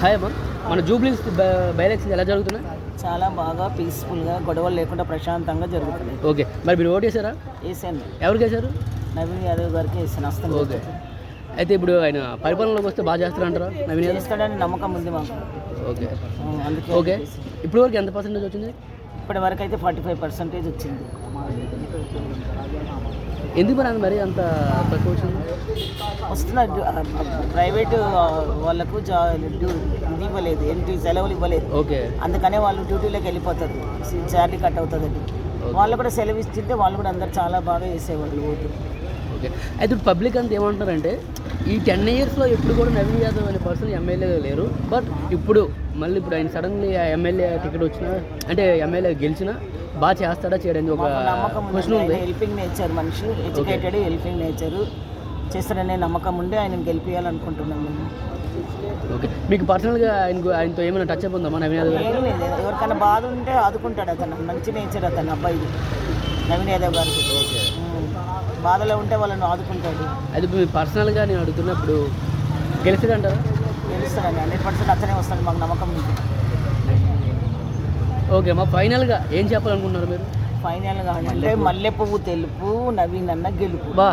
Hi అమ్మా, మన జూబ్లీస్ by elections ఎలా జరుగుతున్నాయి? చాలా బాగా పీస్ఫుల్గా గొడవలు లేకుండా ప్రశాంతంగా జరుగుతున్నాయి. ఓకే, మరి మీరు ఓటు వేసారా? వేసాను, ఎవరికి వేశారు? నవీన్ యాదవ్ గారికి వేసాను. వస్తాను. ఓకే, అయితే ఇప్పుడు ఆయన పరిపాలనలోకి వస్తే బాగా చేస్తారంటారా? నవీన్ యాదవ్ చేస్తాడని నమ్మకం ఉంది మాకు. ఓకే అందుకే ఓకే, ఇప్పుడు వరకు ఎంత పర్సెంటేజ్ వచ్చింది? ఇప్పటి వరకు అయితే 45% వచ్చింది. ఎందుకు మరి అంత తక్కువ వచ్చింది? వస్తున్నారు ప్రైవేటు వాళ్ళకు ఇది ఇవ్వలేదు, ఏంటి సెలవులు ఇవ్వలేదు. ఓకే, అందుకనే వాళ్ళు డ్యూటీలోకి వెళ్ళిపోతారు, శాలరీ కట్ అవుతుందండి. వాళ్ళు కూడా సెలవు ఇస్తుంటే వాళ్ళు కూడా అందరు చాలా బాగా వేసేవాళ్ళు ఓటు. ఓకే, అయితే ఇప్పుడు పబ్లిక్ అంతా ఏమంటారంటే ఈ 10 yearsలో ఎప్పుడు కూడా నవీన్ యాదవ్ అనే పర్సన్ ఎమ్మెల్యేగా లేరు, బట్ ఇప్పుడు ఆయన సడన్లీ ఎమ్మెల్యే టికెట్ వచ్చినా అంటే ఎమ్మెల్యే గెలిచినా బాగా చేస్తాడా చేయడానికి ఒక క్వశ్చన్ ఉంది. హెల్పింగ్ నేచర్ మనిషి, ఎడ్యుకేటెడ్, హెల్పింగ్ నేచరు చేస్తాడనే నమ్మకం ఉండి ఆయన గెలిపించాలనుకుంటున్నాం మేము. ఓకే, మీకు పర్సనల్గా ఆయనతో ఏమైనా టచ్ అప్ ఉందా నవీన్ యాదవ్ గారు? ఏం లేదు, ఎవరికైనా బాధ ఉంటే ఆదుకుంటాడు అతను. మంచి నేచర్ అతను అబ్బాయి నవీన్ యాదవ్ గారు. ఓకే, బాధలో ఉంటే వాళ్ళని ఆదుకుంటాడు. అది మీరు పర్సనల్గా నేను అడుగుతున్నప్పుడు గెలుస్తాడంటారా? గెలుస్తాడని 100% అతనే వస్తాడు, మాకు నమ్మకం ఉంది. ఓకే, మా ఫైనల్గా ఏం చెప్పాలనుకుంటున్నారు మీరు? ఫైనల్గా అంటే మల్లె పువ్వు తెలుపు, నవీన్ అన్న గెలుపు. బా